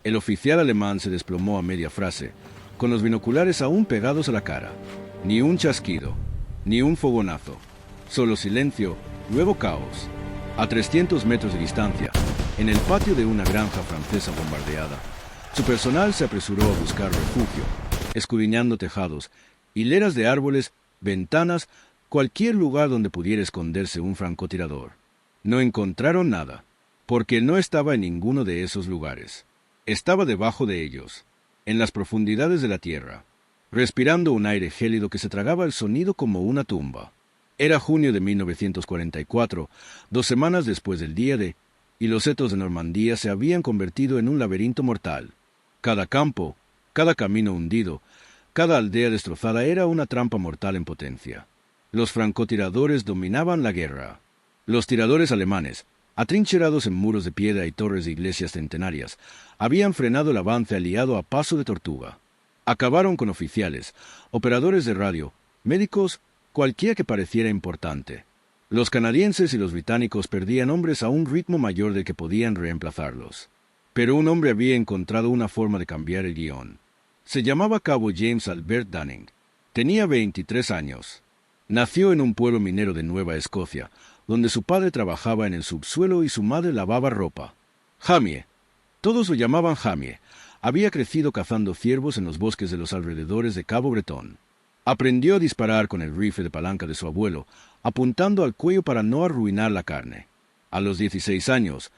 El oficial alemán se desplomó a media frase, con los binoculares aún pegados a la cara. Ni un chasquido, ni un fogonazo. Solo silencio, luego caos. A 300 metros de distancia, en el patio de una granja francesa bombardeada, su personal se apresuró a buscar refugio, escudriñando tejados, hileras de árboles, ventanas, cualquier lugar donde pudiera esconderse un francotirador. No encontraron nada, porque no estaba en ninguno de esos lugares. Estaba debajo de ellos, en las profundidades de la tierra, respirando un aire gélido que se tragaba el sonido como una tumba. Era junio de 1944, 2 semanas después del día D, y los setos de Normandía se habían convertido en un laberinto mortal. Cada campo, cada camino hundido, cada aldea destrozada era una trampa mortal en potencia. Los francotiradores dominaban la guerra. Los tiradores alemanes, atrincherados en muros de piedra y torres de iglesias centenarias, habían frenado el avance aliado a paso de tortuga. Acabaron con oficiales, operadores de radio, médicos, cualquiera que pareciera importante. Los canadienses y los británicos perdían hombres a un ritmo mayor del que podían reemplazarlos. Pero un hombre había encontrado una forma de cambiar el guión. Se llamaba cabo James Albert Dunning. Tenía 23 años. Nació en un pueblo minero de Nueva Escocia, donde su padre trabajaba en el subsuelo y su madre lavaba ropa. Jamie, todos lo llamaban Jamie, había crecido cazando ciervos en los bosques de los alrededores de Cabo Bretón. Aprendió a disparar con el rifle de palanca de su abuelo, apuntando al cuello para no arruinar la carne. A los 16 años,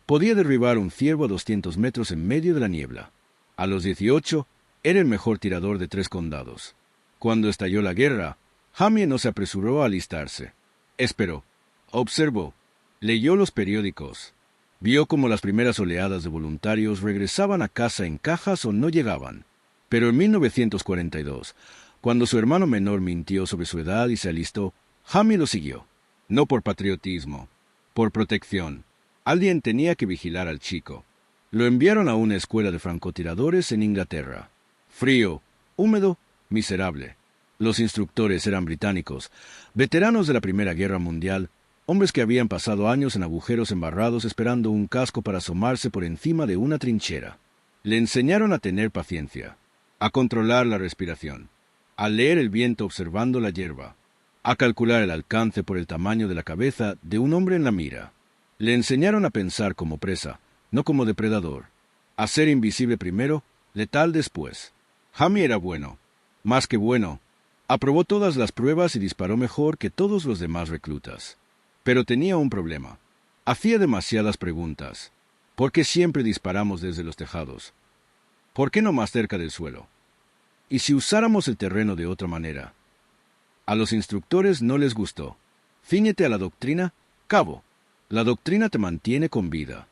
podía derribar un ciervo a 200 metros en medio de la niebla. A los 18, era el mejor tirador de 3 condados. Cuando estalló la guerra, Jamie no se apresuró a alistarse. Esperó, observó, leyó los periódicos. Vio cómo las primeras oleadas de voluntarios regresaban a casa en cajas o no llegaban. Pero en 1942, cuando su hermano menor mintió sobre su edad y se alistó, Jamie lo siguió. No por patriotismo, por protección. Alguien tenía que vigilar al chico. Lo enviaron a una escuela de francotiradores en Inglaterra. Frío, húmedo, miserable. Los instructores eran británicos, veteranos de la Primera Guerra Mundial, hombres que habían pasado años en agujeros embarrados esperando un casco para asomarse por encima de una trinchera. Le enseñaron a tener paciencia, a controlar la respiración, a leer el viento observando la hierba, a calcular el alcance por el tamaño de la cabeza de un hombre en la mira. Le enseñaron a pensar como presa, no como depredador, a ser invisible primero, letal después. Jamie era bueno, más que bueno. Aprobó todas las pruebas y disparó mejor que todos los demás reclutas. Pero tenía un problema. Hacía demasiadas preguntas. ¿Por qué siempre disparamos desde los tejados? ¿Por qué no más cerca del suelo? ¿Y si usáramos el terreno de otra manera? A los instructores no les gustó. Cíñete a la doctrina, cabo. La doctrina te mantiene con vida.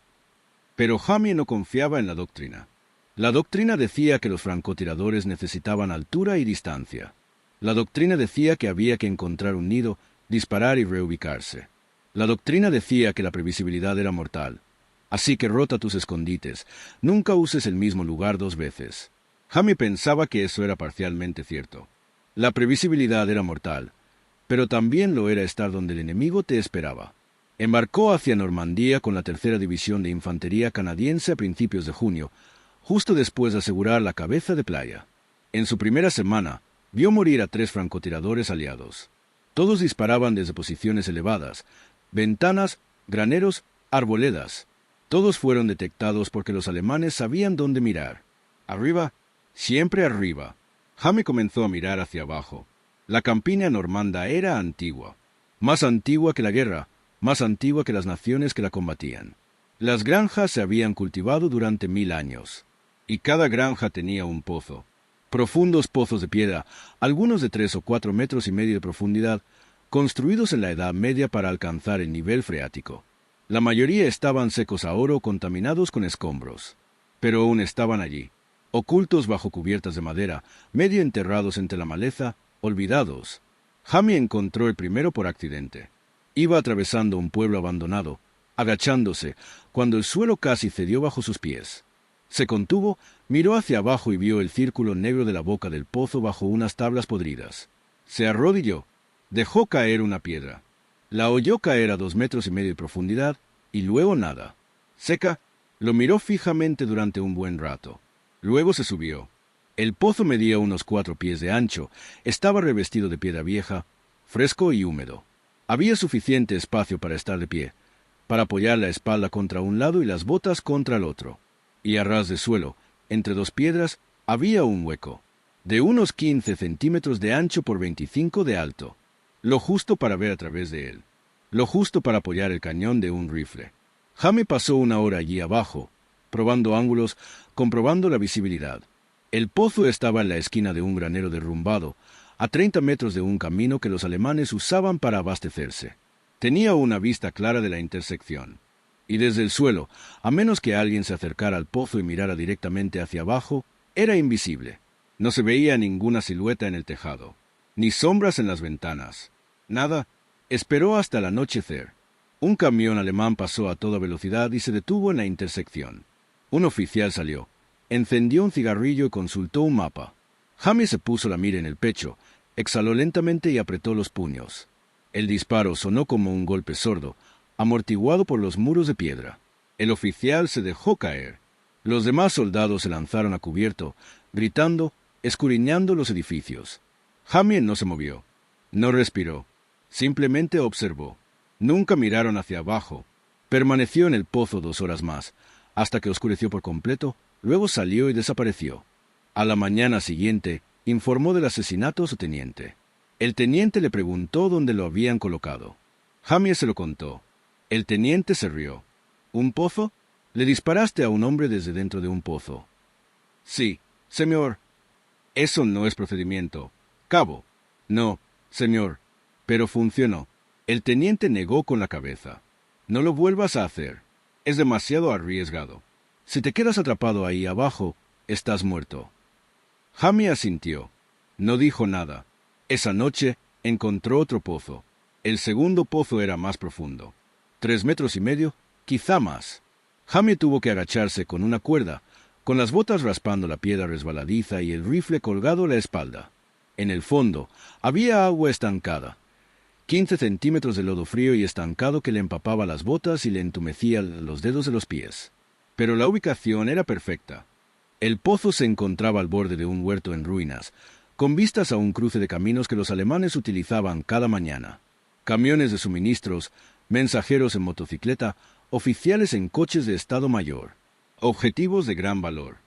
Pero Jamie no confiaba en la doctrina. La doctrina decía que los francotiradores necesitaban altura y distancia. La doctrina decía que había que encontrar un nido, disparar y reubicarse. La doctrina decía que la previsibilidad era mortal. Así que rota tus escondites. Nunca uses el mismo lugar 2 veces. Jamie pensaba que eso era parcialmente cierto. La previsibilidad era mortal, pero también lo era estar donde el enemigo te esperaba. Embarcó hacia Normandía con la 3ª División de Infantería canadiense a principios de junio, justo después de asegurar la cabeza de playa. En su primera semana, vio morir a 3 francotiradores aliados. Todos disparaban desde posiciones elevadas, ventanas, graneros, arboledas. Todos fueron detectados porque los alemanes sabían dónde mirar. Arriba, siempre arriba. Jamie comenzó a mirar hacia abajo. La campiña normanda era antigua. Más antigua que la guerra, más antigua que las naciones que la combatían. Las granjas se habían cultivado durante 1000 años. Y cada granja tenía un pozo. Profundos pozos de piedra, algunos de 3 o 4 metros y medio de profundidad, construidos en la Edad Media para alcanzar el nivel freático. La mayoría estaban secos a oro o contaminados con escombros. Pero aún estaban allí, ocultos bajo cubiertas de madera, medio enterrados entre la maleza, olvidados. Jamie encontró el primero por accidente. Iba atravesando un pueblo abandonado, agachándose, cuando el suelo casi cedió bajo sus pies. Se contuvo, miró hacia abajo y vio el círculo negro de la boca del pozo bajo unas tablas podridas. Se arrodilló, dejó caer una piedra. La oyó caer a 2 metros y medio de profundidad, y luego nada. Seca, Lo miró fijamente durante un buen rato. Luego se subió. El pozo medía unos 4 pies de ancho, estaba revestido de piedra vieja, fresco y húmedo. Había suficiente espacio para estar de pie, para apoyar la espalda contra un lado y las botas contra el otro. Y a ras de suelo, entre 2 piedras, había un hueco, de unos 15 centímetros de ancho por 25 de alto, lo justo para ver a través de él, lo justo para apoyar el cañón de un rifle. Jamie pasó una hora allí abajo, probando ángulos, comprobando la visibilidad. El pozo estaba en la esquina de un granero derrumbado, a 30 metros de un camino que los alemanes usaban para abastecerse. Tenía una vista clara de la intersección. Y desde el suelo, a menos que alguien se acercara al pozo y mirara directamente hacia abajo, era invisible. No se veía ninguna silueta en el tejado, ni sombras en las ventanas. Nada. Esperó hasta el anochecer. Un camión alemán pasó a toda velocidad y se detuvo en la intersección. Un oficial salió, encendió un cigarrillo y consultó un mapa. Jamie se puso la mira en el pecho, exhaló lentamente y apretó los puños. El disparo sonó como un golpe sordo, amortiguado por los muros de piedra. El oficial se dejó caer. Los demás soldados se lanzaron a cubierto, gritando, escudriñando los edificios. Jamie no se movió, no respiró, simplemente observó. Nunca miraron hacia abajo. Permaneció en el pozo 2 horas más, hasta que oscureció por completo, luego salió y desapareció. A la mañana siguiente, informó del asesinato a su teniente. El teniente le preguntó dónde lo habían colocado. Jamie se lo contó. El teniente se rió. ¿Un pozo? Le disparaste a un hombre desde dentro de un pozo. Sí, señor. Eso no es procedimiento. Cabo. No, señor. Pero funcionó. El teniente negó con la cabeza. No lo vuelvas a hacer. Es demasiado arriesgado. Si te quedas atrapado ahí abajo, estás muerto. Jamie asintió. No dijo nada. Esa noche encontró otro pozo. El segundo pozo era más profundo. 3,5 metros, quizá más. Jamie tuvo que agacharse con una cuerda, con las botas raspando la piedra resbaladiza y el rifle colgado a la espalda. En el fondo había agua estancada. 15 centímetros de lodo frío y estancado que le empapaba las botas y le entumecía los dedos de los pies. Pero la ubicación era perfecta. El pozo se encontraba al borde de un huerto en ruinas, con vistas a un cruce de caminos que los alemanes utilizaban cada mañana. Camiones de suministros, mensajeros en motocicleta, oficiales en coches de Estado Mayor. Objetivos de gran valor.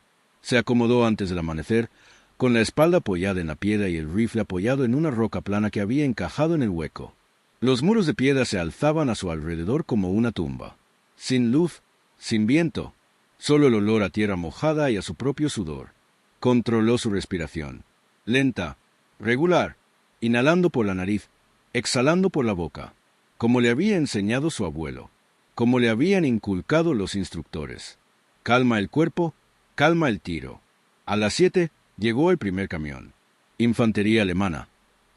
Se acomodó antes del amanecer, con la espalda apoyada en la piedra y el rifle apoyado en una roca plana que había encajado en el hueco. Los muros de piedra se alzaban a su alrededor como una tumba. Sin luz, sin viento, solo el olor a tierra mojada y a su propio sudor. Controló su respiración. Lenta, regular, inhalando por la nariz, exhalando por la boca, como le había enseñado su abuelo, como le habían inculcado los instructores. Calma el cuerpo, calma el tiro. A las 7 llegó el primer camión. Infantería alemana.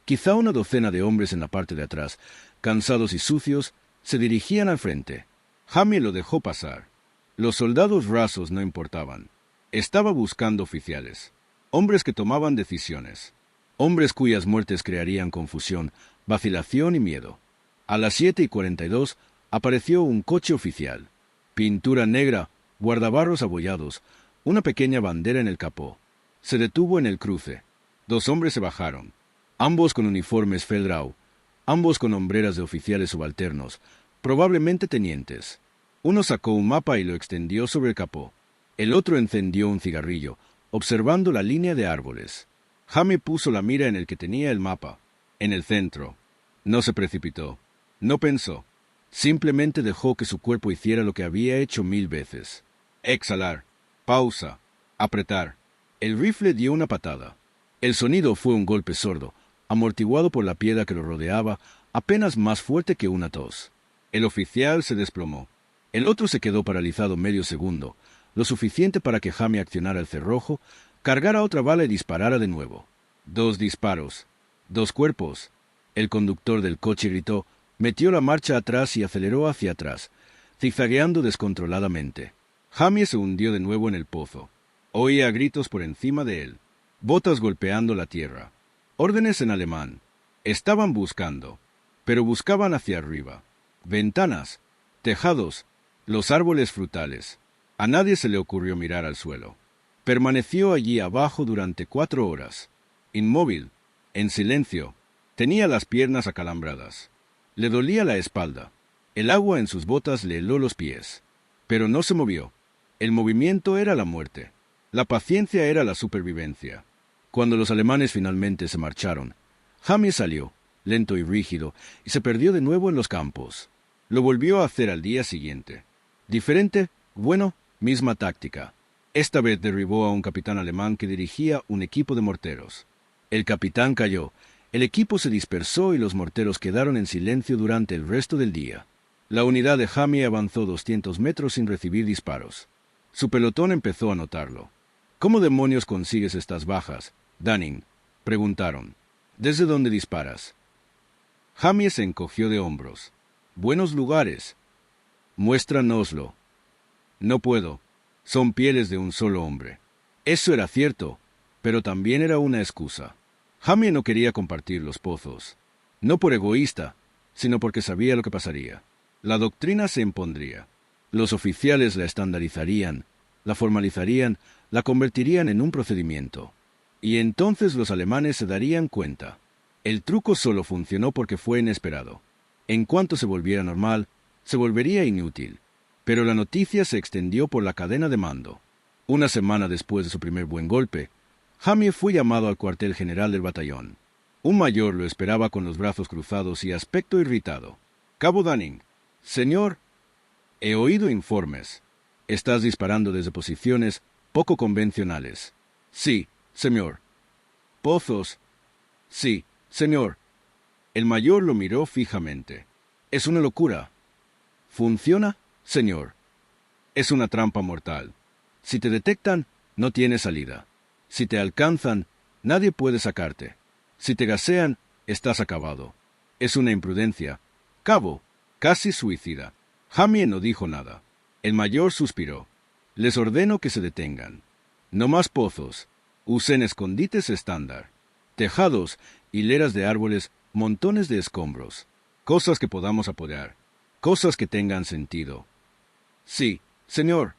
Quizá una docena de hombres en la parte de atrás, cansados y sucios, se dirigían al frente. Jamie lo dejó pasar. Los soldados rasos no importaban. Estaba buscando oficiales, hombres que tomaban decisiones, hombres cuyas muertes crearían confusión, vacilación y miedo. A las 7:42 apareció un coche oficial. Pintura negra, guardabarros abollados, una pequeña bandera en el capó. Se detuvo en el cruce. 2 hombres se bajaron, ambos con uniformes Feldrau, ambos con hombreras de oficiales subalternos, probablemente tenientes. Uno sacó un mapa y lo extendió sobre el capó. El otro encendió un cigarrillo, observando la línea de árboles. Jamie puso la mira en el que tenía el mapa, en el centro. No se precipitó, no pensó. Simplemente dejó que su cuerpo hiciera lo que había hecho 1000 veces. Exhalar, pausa, apretar. El rifle dio una patada. El sonido fue un golpe sordo, amortiguado por la piedra que lo rodeaba, apenas más fuerte que una tos. El oficial se desplomó. El otro se quedó paralizado medio segundo, lo suficiente para que Jamie accionara el cerrojo, cargara otra bala y disparara de nuevo. 2 disparos, 2 cuerpos. El conductor del coche gritó, metió la marcha atrás y aceleró hacia atrás, zigzagueando descontroladamente. Jamie se hundió de nuevo en el pozo. Oía gritos por encima de él, botas golpeando la tierra. Órdenes en alemán. Estaban buscando, pero buscaban hacia arriba. Ventanas, tejados, los árboles frutales. A nadie se le ocurrió mirar al suelo. Permaneció allí abajo durante 4 horas, inmóvil, en silencio. Tenía las piernas acalambradas. Le dolía la espalda. El agua en sus botas le heló los pies. Pero no se movió. El movimiento era la muerte. La paciencia era la supervivencia. Cuando los alemanes finalmente se marcharon, Jamie salió, lento y rígido, y se perdió de nuevo en los campos. Lo volvió a hacer al día siguiente. Diferente, bueno, misma táctica. Esta vez derribó a un capitán alemán que dirigía un equipo de morteros. El capitán cayó, el equipo se dispersó y los morteros quedaron en silencio durante el resto del día. La unidad de Jamie avanzó 200 metros sin recibir disparos. Su pelotón empezó a notarlo. «¿Cómo demonios consigues estas bajas, Dunning?», preguntaron. «¿Desde dónde disparas?». Jamie se encogió de hombros. «Buenos lugares». «Muéstranoslo». «No puedo. Son pieles de un solo hombre». Eso era cierto, pero también era una excusa. Jamie no quería compartir los pozos. No por egoísta, sino porque sabía lo que pasaría. La doctrina se impondría. Los oficiales la estandarizarían, la formalizarían, la convertirían en un procedimiento. Y entonces los alemanes se darían cuenta. El truco solo funcionó porque fue inesperado. En cuanto se volviera normal, se volvería inútil. Pero la noticia se extendió por la cadena de mando. Una semana después de su primer buen golpe, Jamie fue llamado al cuartel general del batallón. Un mayor lo esperaba con los brazos cruzados y aspecto irritado. «Cabo Dunning». «Señor, he oído informes. Estás disparando desde posiciones poco convencionales». «Sí, señor». «Pozos». «Sí, señor». El mayor lo miró fijamente. «Es una locura». «¿Funciona, señor?» «Es una trampa mortal. Si te detectan, no tienes salida. Si te alcanzan, nadie puede sacarte. Si te gasean, estás acabado. Es una imprudencia. Cabo, casi suicida». Jamie no dijo nada. El mayor suspiró. «Les ordeno que se detengan. No más pozos. Usen escondites estándar. Tejados, hileras de árboles, montones de escombros. Cosas que podamos apoyar. Cosas que tengan sentido». «Sí, señor».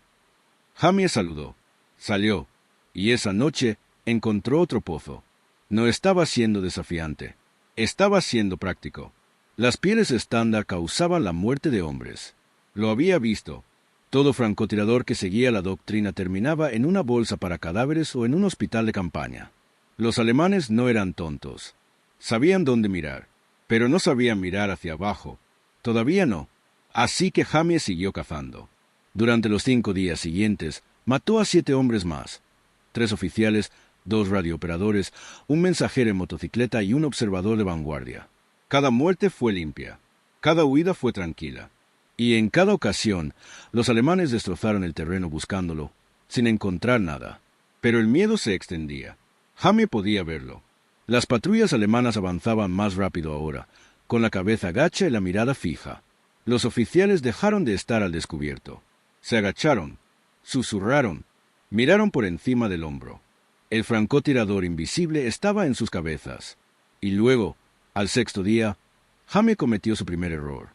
Jamie saludó. Salió. Y esa noche encontró otro pozo. No estaba siendo desafiante. Estaba siendo práctico. Las pieles estándar causaban la muerte de hombres. Lo había visto. Todo francotirador que seguía la doctrina terminaba en una bolsa para cadáveres o en un hospital de campaña. Los alemanes no eran tontos. Sabían dónde mirar, pero no sabían mirar hacia abajo. Todavía no. Así que Jamie siguió cazando. Durante los 5 días siguientes, mató a 7 hombres más. 3 oficiales, 2 radiooperadores, un mensajero en motocicleta y un observador de vanguardia. Cada muerte fue limpia. Cada huida fue tranquila. Y en cada ocasión, los alemanes destrozaron el terreno buscándolo, sin encontrar nada. Pero el miedo se extendía. Jamie podía verlo. Las patrullas alemanas avanzaban más rápido ahora, con la cabeza gacha y la mirada fija. Los oficiales dejaron de estar al descubierto. Se agacharon, susurraron, miraron por encima del hombro. El francotirador invisible estaba en sus cabezas. Y luego, al 6.º día, Jamie cometió su primer error.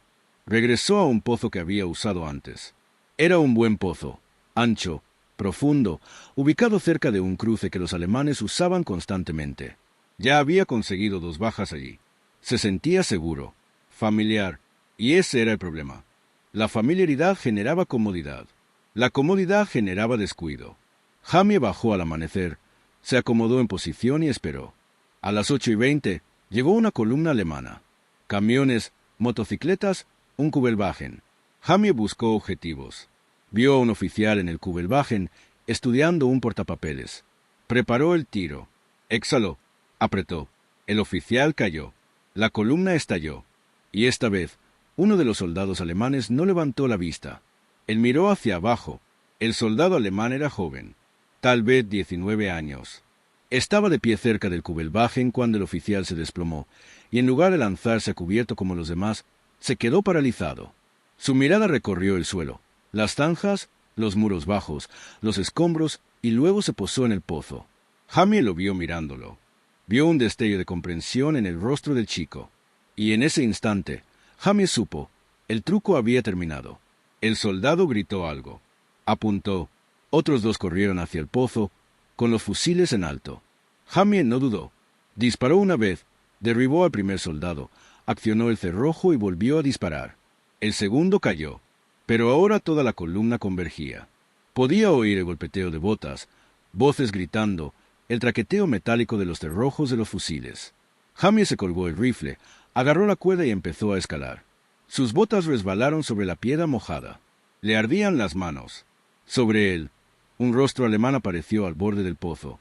Regresó a un pozo que había usado antes. Era un buen pozo, ancho, profundo, ubicado cerca de un cruce que los alemanes usaban constantemente. Ya había conseguido 2 bajas allí. Se sentía seguro, familiar, y ese era el problema. La familiaridad generaba comodidad. La comodidad generaba descuido. Jamie bajó al amanecer, se acomodó en posición y esperó. A las 8:20 llegó una columna alemana. Camiones, motocicletas, un Kubelwagen. Jamie buscó objetivos. Vio a un oficial en el Kubelwagen estudiando un portapapeles. Preparó el tiro. Exhaló. Apretó. El oficial cayó. La columna estalló. Y esta vez, uno de los soldados alemanes no levantó la vista. Él miró hacia abajo. El soldado alemán era joven. Tal vez 19 años. Estaba de pie cerca del Kubelwagen cuando el oficial se desplomó, y en lugar de lanzarse a cubierto como los demás, se quedó paralizado. Su mirada recorrió el suelo, las zanjas, los muros bajos, los escombros, y luego se posó en el pozo. Jamie lo vio mirándolo. Vio un destello de comprensión en el rostro del chico. Y en ese instante, Jamie supo, el truco había terminado. El soldado gritó algo. Apuntó. Otros dos corrieron hacia el pozo, con los fusiles en alto. Jamie no dudó. Disparó una vez, derribó al primer soldado, accionó el cerrojo y volvió a disparar. El segundo cayó, pero ahora toda la columna convergía. Podía oír el golpeteo de botas, voces gritando, el traqueteo metálico de los cerrojos de los fusiles. Jamie se colgó el rifle, agarró la cuerda y empezó a escalar. Sus botas resbalaron sobre la piedra mojada. Le ardían las manos. Sobre él, un rostro alemán apareció al borde del pozo,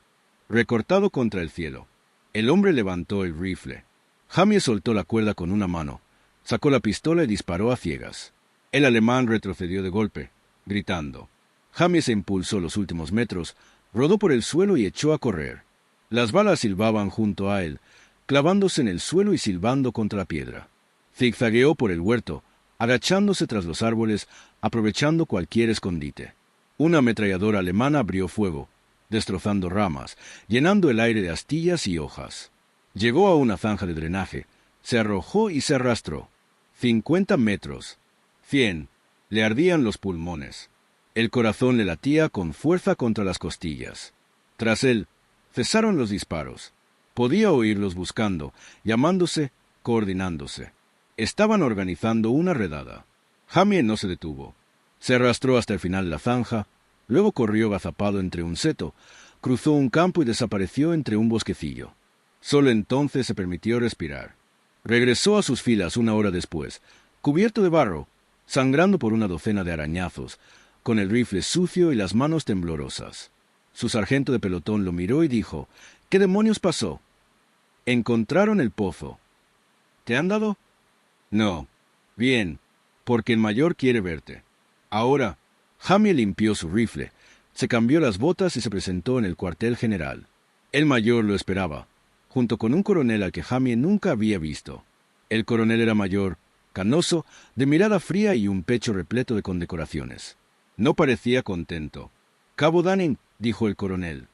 recortado contra el cielo. El hombre levantó el rifle. Jamie soltó la cuerda con una mano, sacó la pistola y disparó a ciegas. El alemán retrocedió de golpe, gritando. Jamie se impulsó los últimos metros, rodó por el suelo y echó a correr. Las balas silbaban junto a él, clavándose en el suelo y silbando contra la piedra. Zigzagueó por el huerto, agachándose tras los árboles, aprovechando cualquier escondite. Una ametralladora alemana abrió fuego, destrozando ramas, llenando el aire de astillas y hojas. Llegó a una zanja de drenaje, se arrojó y se arrastró. 50 metros. 100. Le ardían los pulmones. El corazón le latía con fuerza contra las costillas. Tras él, cesaron los disparos. Podía oírlos buscando, llamándose, coordinándose. Estaban organizando una redada. Jamie no se detuvo. Se arrastró hasta el final de la zanja, luego corrió agazapado entre un seto, cruzó un campo y desapareció entre un bosquecillo. Solo entonces se permitió respirar. Regresó a sus filas una hora después, cubierto de barro, sangrando por una docena de arañazos, con el rifle sucio y las manos temblorosas. Su sargento de pelotón lo miró y dijo, «¿Qué demonios pasó?» «Encontraron el pozo». «¿Te han dado?» «No». «Bien, porque el mayor quiere verte». Ahora, Jamie limpió su rifle, se cambió las botas y se presentó en el cuartel general. El mayor lo esperaba, junto con un coronel al que Jamie nunca había visto. El coronel era mayor, canoso, de mirada fría y un pecho repleto de condecoraciones. No parecía contento. «Cabo Dunning», dijo el coronel.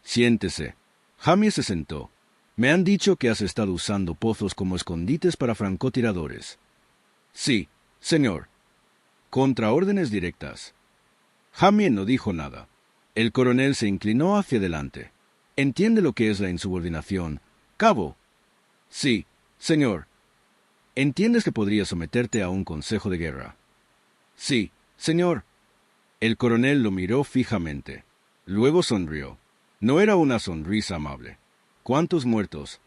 «Siéntese». Jamie se sentó. «Me han dicho que has estado usando pozos como escondites para francotiradores». «Sí, señor». «Contra órdenes directas». Jamie no dijo nada. El coronel se inclinó hacia adelante. «¿Entiende lo que es la insubordinación, cabo?» «Sí, señor». «¿Entiendes que podría someterte a un consejo de guerra?» «Sí, señor». El coronel lo miró fijamente. Luego sonrió. No era una sonrisa amable. «¿Cuántos muertos?»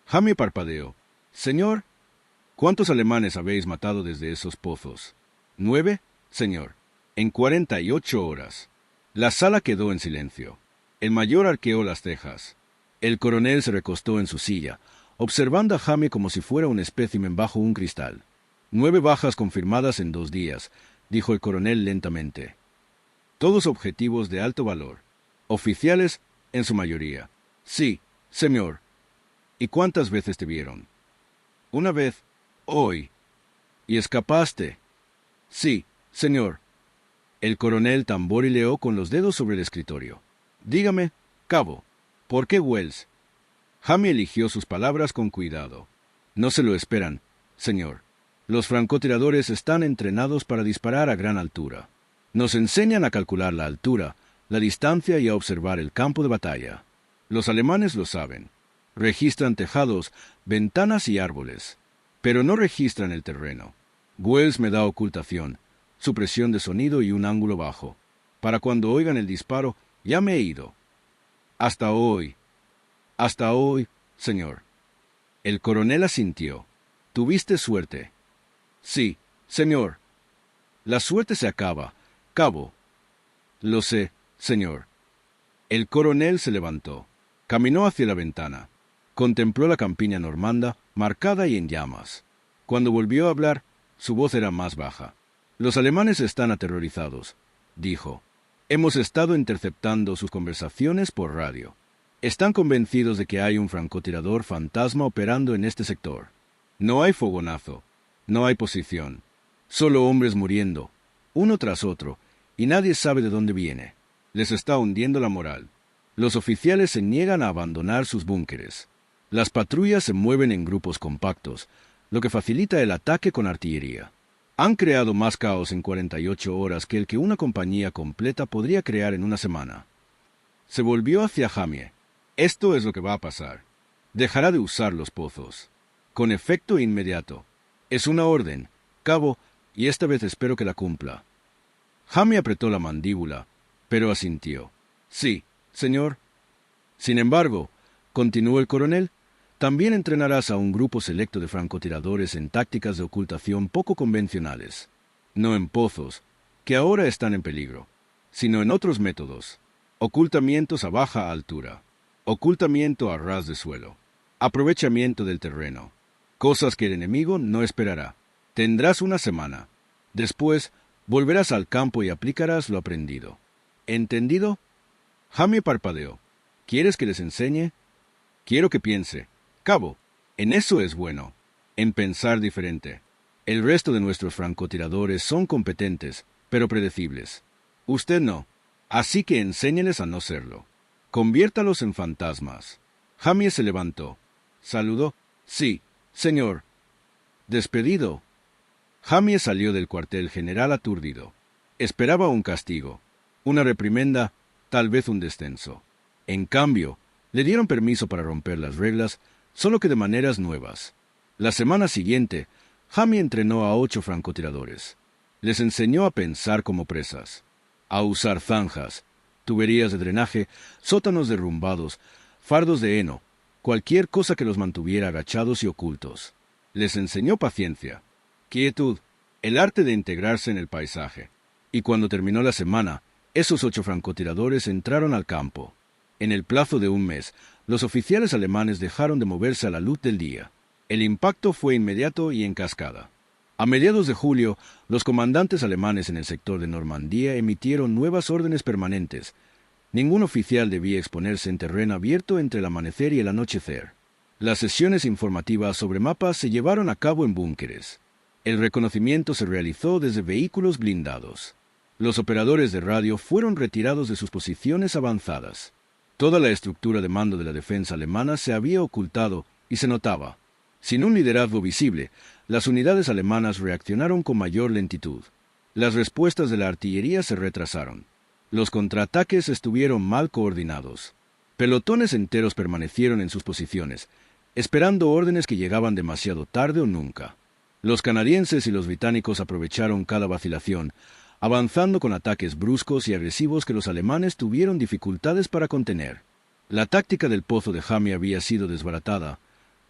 Jamie parpadeó. «Señor». «¿Cuántos alemanes habéis matado desde esos pozos?» «9, señor». «En 48 horas». La sala quedó en silencio. El mayor arqueó las cejas. El coronel se recostó en su silla, observando a Jamie como si fuera un espécimen bajo un cristal. 9 bajas confirmadas en 2 días, dijo el coronel lentamente. Todos objetivos de alto valor. Oficiales, en su mayoría. Sí, señor. ¿Y cuántas veces te vieron? Una vez, hoy. ¿Y escapaste? Sí, señor. El coronel tamborileó con los dedos sobre el escritorio. Dígame, cabo, ¿por qué Wells? Jamie eligió sus palabras con cuidado. No se lo esperan, señor. Los francotiradores están entrenados para disparar a gran altura. Nos enseñan a calcular la altura, la distancia y a observar el campo de batalla. Los alemanes lo saben. Registran tejados, ventanas y árboles, pero no registran el terreno. Wells me da ocultación, supresión de sonido y un ángulo bajo. Para cuando oigan el disparo, ya me he ido. Hasta hoy, señor. El coronel asintió. ¿Tuviste suerte? Sí, señor. La suerte se acaba, cabo. Lo sé, señor. El coronel se levantó. Caminó hacia la ventana. Contempló la campiña normanda, marcada y en llamas. Cuando volvió a hablar, su voz era más baja. Los alemanes están aterrorizados, dijo. Hemos estado interceptando sus conversaciones por radio. Están convencidos de que hay un francotirador fantasma operando en este sector. No hay fogonazo, no hay posición. Solo hombres muriendo, uno tras otro, y nadie sabe de dónde viene. Les está hundiendo la moral. Los oficiales se niegan a abandonar sus búnkeres. Las patrullas se mueven en grupos compactos, lo que facilita el ataque con artillería. Han creado más caos en 48 horas que el que una compañía completa podría crear en una semana. Se volvió hacia Jamie. Esto es lo que va a pasar. Dejará de usar los pozos. Con efecto inmediato. Es una orden, cabo, y esta vez espero que la cumpla. Jamie apretó la mandíbula, pero asintió. Sí, señor. Sin embargo, continuó el coronel, también entrenarás a un grupo selecto de francotiradores en tácticas de ocultación poco convencionales. No en pozos, que ahora están en peligro, sino en otros métodos. Ocultamientos a baja altura. Ocultamiento a ras de suelo. Aprovechamiento del terreno. Cosas que el enemigo no esperará. Tendrás una semana. Después, volverás al campo y aplicarás lo aprendido. ¿Entendido? Jamie parpadeó. ¿Quieres que les enseñe? Quiero que piense. Cabo, en eso es bueno. En pensar diferente. El resto de nuestros francotiradores son competentes, pero predecibles. Usted no. Así que enséñeles a no serlo. Conviértalos en fantasmas. Jamie se levantó. Saludó. Sí, señor. Despedido. Jamie salió del cuartel general aturdido. Esperaba un castigo, una reprimenda, tal vez un descenso. En cambio, le dieron permiso para romper las reglas, solo que de maneras nuevas. La semana siguiente, Jamie entrenó a 8 francotiradores. Les enseñó a pensar como presas, a usar zanjas, tuberías de drenaje, sótanos derrumbados, fardos de heno, cualquier cosa que los mantuviera agachados y ocultos. Les enseñó paciencia, quietud, el arte de integrarse en el paisaje. Y cuando terminó la semana, esos 8 francotiradores entraron al campo. En el plazo de un mes, los oficiales alemanes dejaron de moverse a la luz del día. El impacto fue inmediato y en cascada. A mediados de julio, los comandantes alemanes en el sector de Normandía emitieron nuevas órdenes permanentes. Ningún oficial debía exponerse en terreno abierto entre el amanecer y el anochecer. Las sesiones informativas sobre mapas se llevaron a cabo en búnkeres. El reconocimiento se realizó desde vehículos blindados. Los operadores de radio fueron retirados de sus posiciones avanzadas. Toda la estructura de mando de la defensa alemana se había ocultado y se notaba. Sin un liderazgo visible, las unidades alemanas reaccionaron con mayor lentitud. Las respuestas de la artillería se retrasaron. Los contraataques estuvieron mal coordinados. Pelotones enteros permanecieron en sus posiciones, esperando órdenes que llegaban demasiado tarde o nunca. Los canadienses y los británicos aprovecharon cada vacilación, avanzando con ataques bruscos y agresivos que los alemanes tuvieron dificultades para contener. La táctica del pozo de Jamie había sido desbaratada,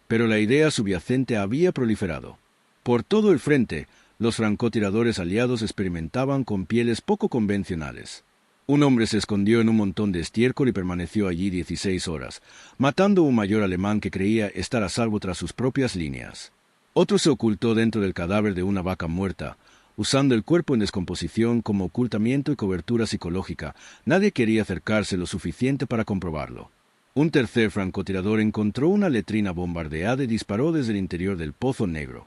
pero la idea subyacente había proliferado. Por todo el frente, los francotiradores aliados experimentaban con pieles poco convencionales. Un hombre se escondió en un montón de estiércol y permaneció allí 16 horas, matando a un mayor alemán que creía estar a salvo tras sus propias líneas. Otro se ocultó dentro del cadáver de una vaca muerta, usando el cuerpo en descomposición como ocultamiento y cobertura psicológica. Nadie quería acercarse lo suficiente para comprobarlo. Un tercer francotirador encontró una letrina bombardeada y disparó desde el interior del pozo negro,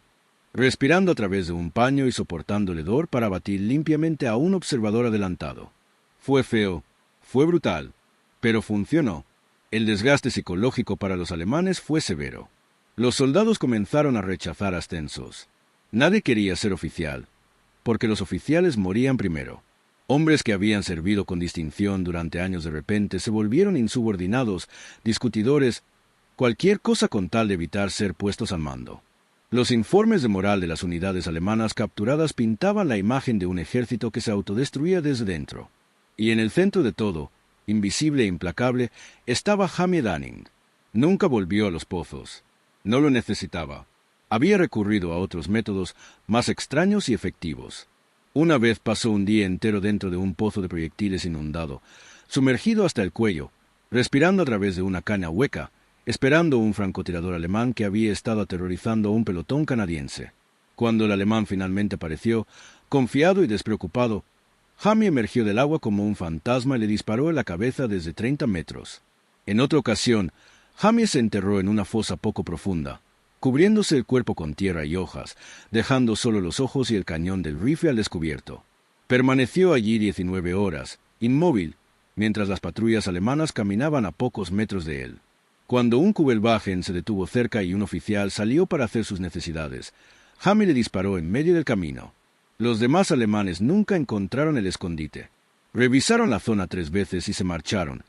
respirando a través de un paño y soportando el hedor para abatir limpiamente a un observador adelantado. Fue feo, fue brutal, pero funcionó. El desgaste psicológico para los alemanes fue severo. Los soldados comenzaron a rechazar ascensos. Nadie quería ser oficial, porque los oficiales morían primero. Hombres que habían servido con distinción durante años de repente se volvieron insubordinados, discutidores, cualquier cosa con tal de evitar ser puestos al mando. Los informes de moral de las unidades alemanas capturadas pintaban la imagen de un ejército que se autodestruía desde dentro. Y en el centro de todo, invisible e implacable, estaba Jamie Danning. Nunca volvió a los pozos. No lo necesitaba. Había recurrido a otros métodos más extraños y efectivos. Una vez pasó un día entero dentro de un pozo de proyectiles inundado, sumergido hasta el cuello, respirando a través de una caña hueca, esperando un francotirador alemán que había estado aterrorizando a un pelotón canadiense. Cuando el alemán finalmente apareció, confiado y despreocupado, Jamie emergió del agua como un fantasma y le disparó en la cabeza desde 30 metros. En otra ocasión, Jamie se enterró en una fosa poco profunda, cubriéndose el cuerpo con tierra y hojas, dejando solo los ojos y el cañón del rifle al descubierto. Permaneció allí 19 horas, inmóvil, mientras las patrullas alemanas caminaban a pocos metros de él. Cuando un Kubelwagen se detuvo cerca y un oficial salió para hacer sus necesidades, Jamie le disparó en medio del camino. Los demás alemanes nunca encontraron el escondite. Revisaron la zona 3 veces y se marcharon,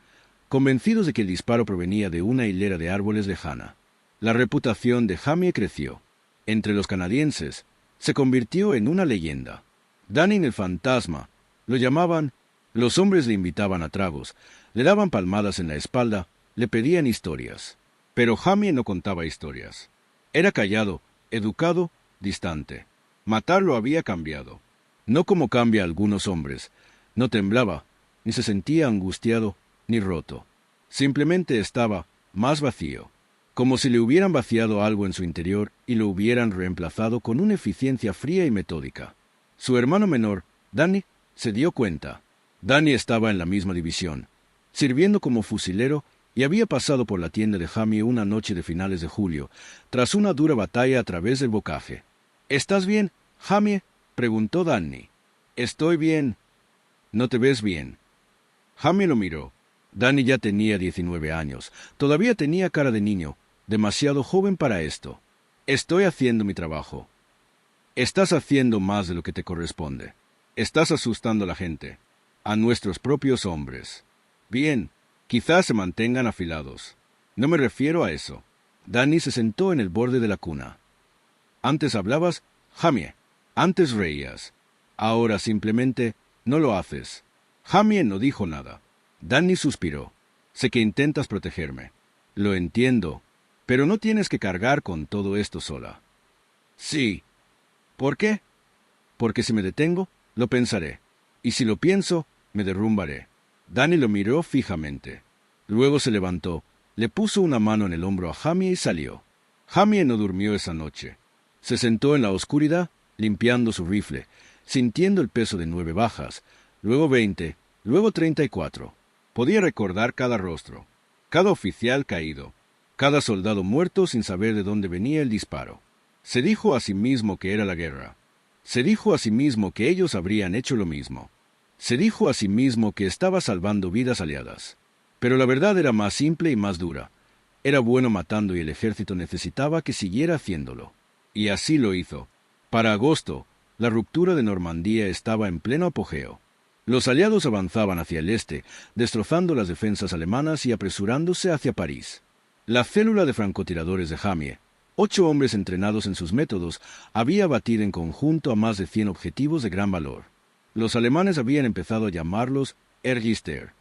convencidos de que el disparo provenía de una hilera de árboles lejana. La reputación de Jamie creció. Entre los canadienses, se convirtió en una leyenda. Dunning el fantasma, lo llamaban. Los hombres le invitaban a tragos, le daban palmadas en la espalda, le pedían historias. Pero Jamie no contaba historias. Era callado, educado, distante. Matarlo había cambiado. No como cambia a algunos hombres. No temblaba, ni se sentía angustiado, ni roto. Simplemente estaba más vacío, como si le hubieran vaciado algo en su interior y lo hubieran reemplazado con una eficiencia fría y metódica. Su hermano menor, Danny, se dio cuenta. Danny estaba en la misma división, sirviendo como fusilero, y había pasado por la tienda de Jamie una noche de finales de julio, tras una dura batalla a través del bocaje. —¿Estás bien, Jamie? —preguntó Danny. —Estoy bien. —¿No te ves bien? Jamie lo miró. Danny ya tenía 19 años. Todavía tenía cara de niño, demasiado joven para esto. —Estoy haciendo mi trabajo. —Estás haciendo más de lo que te corresponde. Estás asustando a la gente, a nuestros propios hombres. Bien, quizás se mantengan afilados. No me refiero a eso. Danny se sentó en el borde de la cuna. Antes hablabas, Jamie. Antes reías. Ahora simplemente no lo haces. Jamie no dijo nada. Danny suspiró. Sé que intentas protegerme. Lo entiendo, pero no tienes que cargar con todo esto sola. Sí. ¿Por qué? Porque si me detengo, lo pensaré. Y si lo pienso, me derrumbaré. Danny lo miró fijamente. Luego se levantó, le puso una mano en el hombro a Jamie y salió. Jamie no durmió esa noche. Se sentó en la oscuridad, limpiando su rifle, sintiendo el peso de 9 bajas, luego 20, luego 34. Podía recordar cada rostro, cada oficial caído, cada soldado muerto sin saber de dónde venía el disparo. Se dijo a sí mismo que era la guerra. Se dijo a sí mismo que ellos habrían hecho lo mismo. Se dijo a sí mismo que estaba salvando vidas aliadas. Pero la verdad era más simple y más dura. Era bueno matando y el ejército necesitaba que siguiera haciéndolo. Y así lo hizo. Para agosto, la ruptura de Normandía estaba en pleno apogeo. Los aliados avanzaban hacia el este, destrozando las defensas alemanas y apresurándose hacia París. La célula de francotiradores de Jamie, 8 hombres entrenados en sus métodos, había abatido en conjunto a más de 100 objetivos de gran valor. Los alemanes habían empezado a llamarlos Ergister,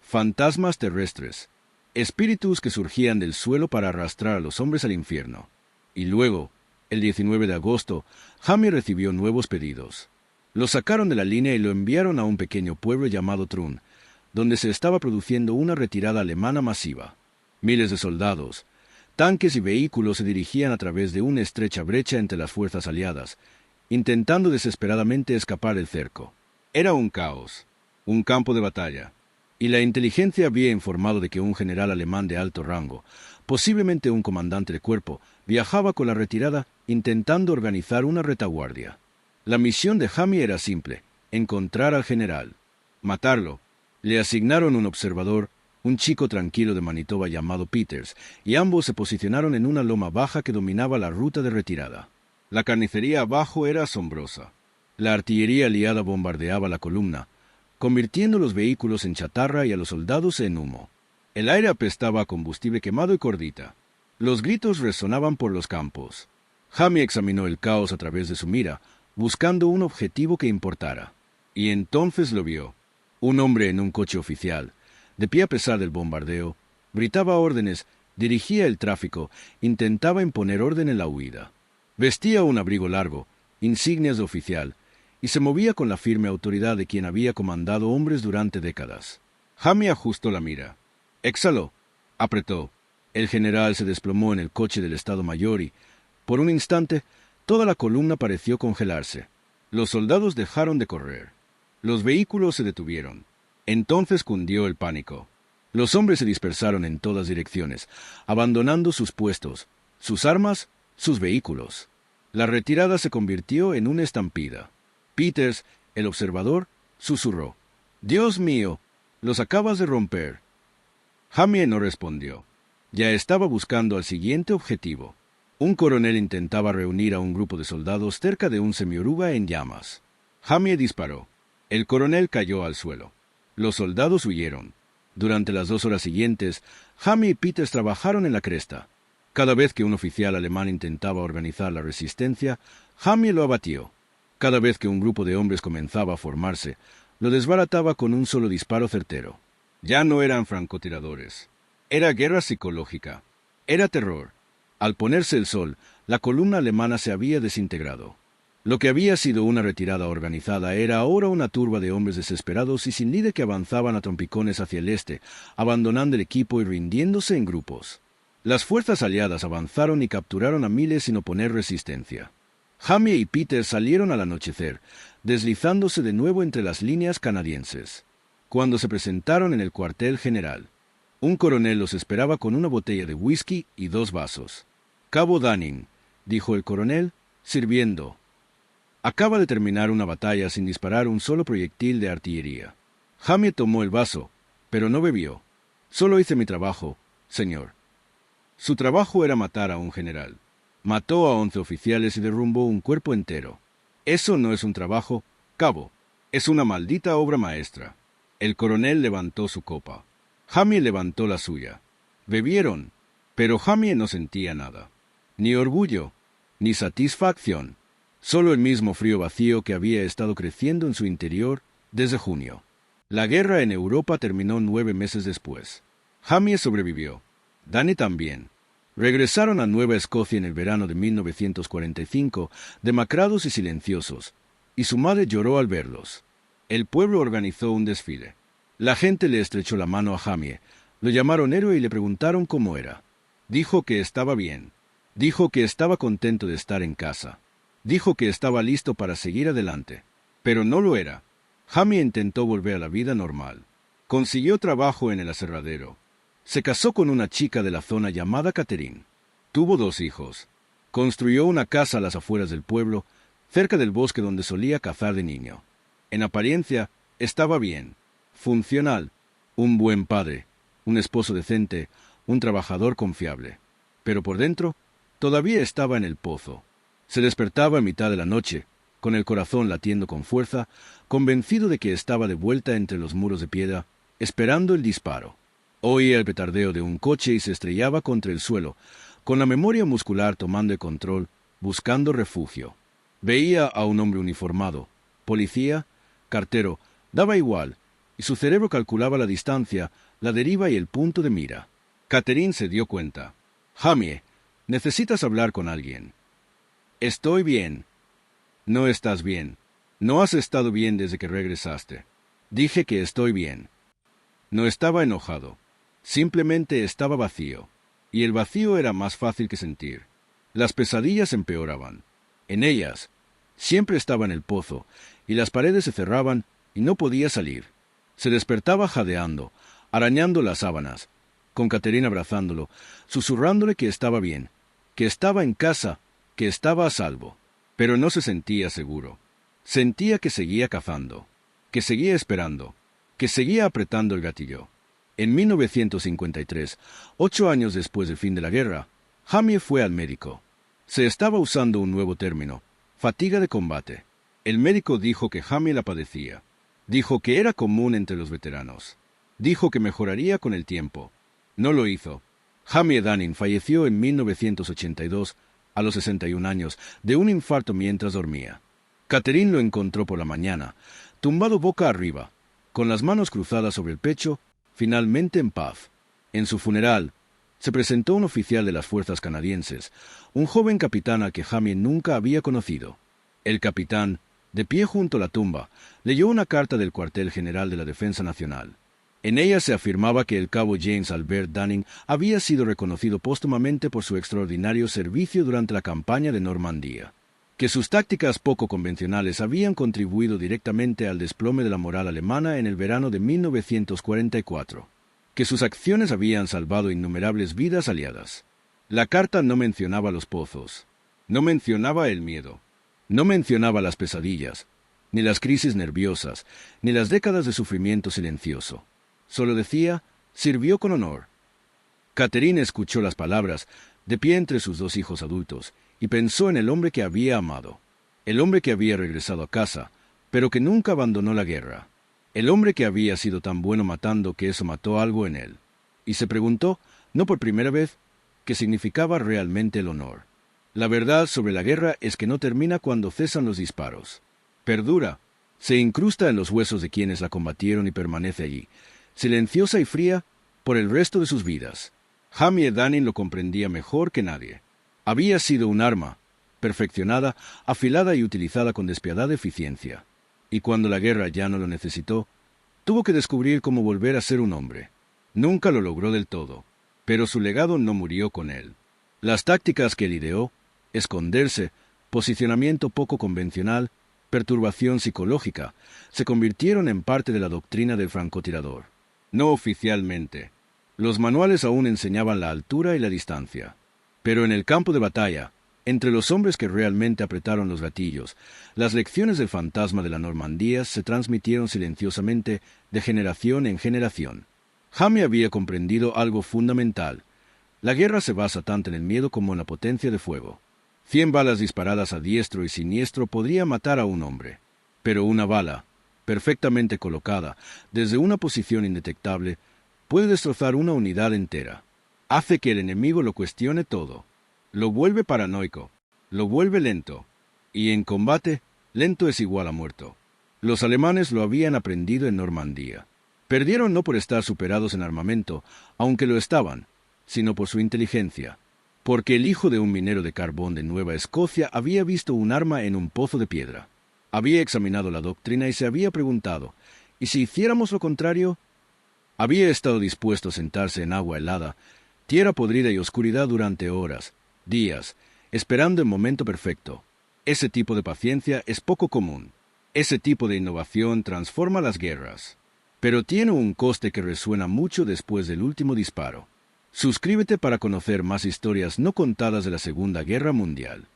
fantasmas terrestres, espíritus que surgían del suelo para arrastrar a los hombres al infierno. Y luego, el 19 de agosto, Jamie recibió nuevos pedidos. Lo sacaron de la línea y lo enviaron a un pequeño pueblo llamado Trun, donde se estaba produciendo una retirada alemana masiva. Miles de soldados, tanques y vehículos se dirigían a través de una estrecha brecha entre las fuerzas aliadas, intentando desesperadamente escapar del cerco. Era un caos, un campo de batalla, y la inteligencia había informado de que un general alemán de alto rango, posiblemente un comandante de cuerpo, viajaba con la retirada intentando organizar una retaguardia. La misión de Jamie era simple: encontrar al general, matarlo. Le asignaron un observador, un chico tranquilo de Manitoba llamado Peters, y ambos se posicionaron en una loma baja que dominaba la ruta de retirada. La carnicería abajo era asombrosa. La artillería aliada bombardeaba la columna, convirtiendo los vehículos en chatarra y a los soldados en humo. El aire apestaba a combustible quemado y cordita. Los gritos resonaban por los campos. Jamie examinó el caos a través de su mira, buscando un objetivo que importara. Y entonces lo vio. Un hombre en un coche oficial, de pie a pesar del bombardeo, gritaba órdenes, dirigía el tráfico, intentaba imponer orden en la huida. Vestía un abrigo largo, insignias de oficial, y se movía con la firme autoridad de quien había comandado hombres durante décadas. Jamie ajustó la mira. Exhaló. Apretó. El general se desplomó en el coche del Estado Mayor y, por un instante, toda la columna pareció congelarse. Los soldados dejaron de correr. Los vehículos se detuvieron. Entonces cundió el pánico. Los hombres se dispersaron en todas direcciones, abandonando sus puestos, sus armas, sus vehículos. La retirada se convirtió en una estampida. Peters, el observador, susurró: «Dios mío, los acabas de romper». Jamie no respondió. Ya estaba buscando al siguiente objetivo. Un coronel intentaba reunir a un grupo de soldados cerca de un semioruba en llamas. Jamie disparó. El coronel cayó al suelo. Los soldados huyeron. Durante las 2 horas siguientes, Jamie y Peters trabajaron en la cresta. Cada vez que un oficial alemán intentaba organizar la resistencia, Jamie lo abatió. Cada vez que un grupo de hombres comenzaba a formarse, lo desbarataba con un solo disparo certero. Ya no eran francotiradores. Era guerra psicológica. Era terror. Al ponerse el sol, la columna alemana se había desintegrado. Lo que había sido una retirada organizada era ahora una turba de hombres desesperados y sin líder que avanzaban a trompicones hacia el este, abandonando el equipo y rindiéndose en grupos. Las fuerzas aliadas avanzaron y capturaron a miles sin oponer resistencia. Jamie y Peters salieron al anochecer, deslizándose de nuevo entre las líneas canadienses. Cuando se presentaron en el cuartel general, un coronel los esperaba con una botella de whisky y 2 vasos. «Cabo Dunning», dijo el coronel, sirviendo. «Acaba de terminar una batalla sin disparar un solo proyectil de artillería». Jamie tomó el vaso, pero no bebió. «Solo hice mi trabajo, señor». Su trabajo era matar a un general. Mató a 11 oficiales y derrumbó un cuerpo entero. Eso no es un trabajo, cabo. Es una maldita obra maestra. El coronel levantó su copa. Jamie levantó la suya. Bebieron, pero Jamie no sentía nada. Ni orgullo, ni satisfacción. Solo el mismo frío vacío que había estado creciendo en su interior desde junio. La guerra en Europa terminó 9 meses después. Jamie sobrevivió. Danny también. Regresaron a Nueva Escocia en el verano de 1945, demacrados y silenciosos, y su madre lloró al verlos. El pueblo organizó un desfile. La gente le estrechó la mano a Jamie, lo llamaron héroe y le preguntaron cómo era. Dijo que estaba bien. Dijo que estaba contento de estar en casa. Dijo que estaba listo para seguir adelante. Pero no lo era. Jamie intentó volver a la vida normal. Consiguió trabajo en el aserradero. Se casó con una chica de la zona llamada Catherine. Tuvo 2 hijos. Construyó una casa a las afueras del pueblo, cerca del bosque donde solía cazar de niño. En apariencia, estaba bien, funcional, un buen padre, un esposo decente, un trabajador confiable. Pero por dentro, todavía estaba en el pozo. Se despertaba en mitad de la noche, con el corazón latiendo con fuerza, convencido de que estaba de vuelta entre los muros de piedra, esperando el disparo. Oía el petardeo de un coche y se estrellaba contra el suelo, con la memoria muscular tomando el control, buscando refugio. Veía a un hombre uniformado, policía, cartero, daba igual, y su cerebro calculaba la distancia, la deriva y el punto de mira. Catherine se dio cuenta. «Jamie, necesitas hablar con alguien». «Estoy bien». «No estás bien. No has estado bien desde que regresaste». «Dije que estoy bien». No estaba enojado. Simplemente estaba vacío. Y el vacío era más fácil que sentir. Las pesadillas empeoraban. En ellas, siempre estaba en el pozo, y las paredes se cerraban y no podía salir. Se despertaba jadeando, arañando las sábanas, con Catherine abrazándolo, susurrándole que estaba bien, que estaba en casa, que estaba a salvo. Pero no se sentía seguro. Sentía que seguía cazando, que seguía esperando, que seguía apretando el gatillo. En 1953, 8 años después del fin de la guerra, Jamie fue al médico. Se estaba usando un nuevo término, fatiga de combate. El médico dijo que Jamie la padecía. Dijo que era común entre los veteranos. Dijo que mejoraría con el tiempo. No lo hizo. Jamie Dunning falleció en 1982, a los 61 años, de un infarto mientras dormía. Catherine lo encontró por la mañana, tumbado boca arriba, con las manos cruzadas sobre el pecho, finalmente en paz. En su funeral, se presentó un oficial de las fuerzas canadienses, un joven capitán al que Jamie nunca había conocido. El capitán, de pie junto a la tumba, leyó una carta del cuartel general de la Defensa Nacional. En ella se afirmaba que el cabo James Albert Dunning había sido reconocido póstumamente por su extraordinario servicio durante la campaña de Normandía, que sus tácticas poco convencionales habían contribuido directamente al desplome de la moral alemana en el verano de 1944, que sus acciones habían salvado innumerables vidas aliadas. La carta no mencionaba los pozos, no mencionaba el miedo, no mencionaba las pesadillas, ni las crisis nerviosas, ni las décadas de sufrimiento silencioso. Solo decía, sirvió con honor. Catherine escuchó las palabras, de pie entre sus dos hijos adultos, y pensó en el hombre que había amado, el hombre que había regresado a casa, pero que nunca abandonó la guerra, el hombre que había sido tan bueno matando que eso mató algo en él, y se preguntó, no por primera vez, qué significaba realmente el honor. La verdad sobre la guerra es que no termina cuando cesan los disparos. Perdura, se incrusta en los huesos de quienes la combatieron y permanece allí, silenciosa y fría, por el resto de sus vidas. Jamie Edanin lo comprendía mejor que nadie. Había sido un arma, perfeccionada, afilada y utilizada con despiadada eficiencia. Y cuando la guerra ya no lo necesitó, tuvo que descubrir cómo volver a ser un hombre. Nunca lo logró del todo, pero su legado no murió con él. Las tácticas que él ideó, esconderse, posicionamiento poco convencional, perturbación psicológica, se convirtieron en parte de la doctrina del francotirador. No oficialmente. Los manuales aún enseñaban la altura y la distancia. Pero en el campo de batalla, entre los hombres que realmente apretaron los gatillos, las lecciones del fantasma de la Normandía se transmitieron silenciosamente de generación en generación. Jamie había comprendido algo fundamental. La guerra se basa tanto en el miedo como en la potencia de fuego. 100 balas disparadas a diestro y siniestro podría matar a un hombre, pero una bala, perfectamente colocada, desde una posición indetectable, puede destrozar una unidad entera. Hace que el enemigo lo cuestione todo. Lo vuelve paranoico, lo vuelve lento, y en combate, lento es igual a muerto. Los alemanes lo habían aprendido en Normandía. Perdieron no por estar superados en armamento, aunque lo estaban, sino por su inteligencia, porque el hijo de un minero de carbón de Nueva Escocia había visto un arma en un pozo de piedra. Había examinado la doctrina y se había preguntado, ¿y si hiciéramos lo contrario? Había estado dispuesto a sentarse en agua helada, tierra podrida y oscuridad durante horas, días, esperando el momento perfecto. Ese tipo de paciencia es poco común. Ese tipo de innovación transforma las guerras. Pero tiene un coste que resuena mucho después del último disparo. Suscríbete para conocer más historias no contadas de la Segunda Guerra Mundial.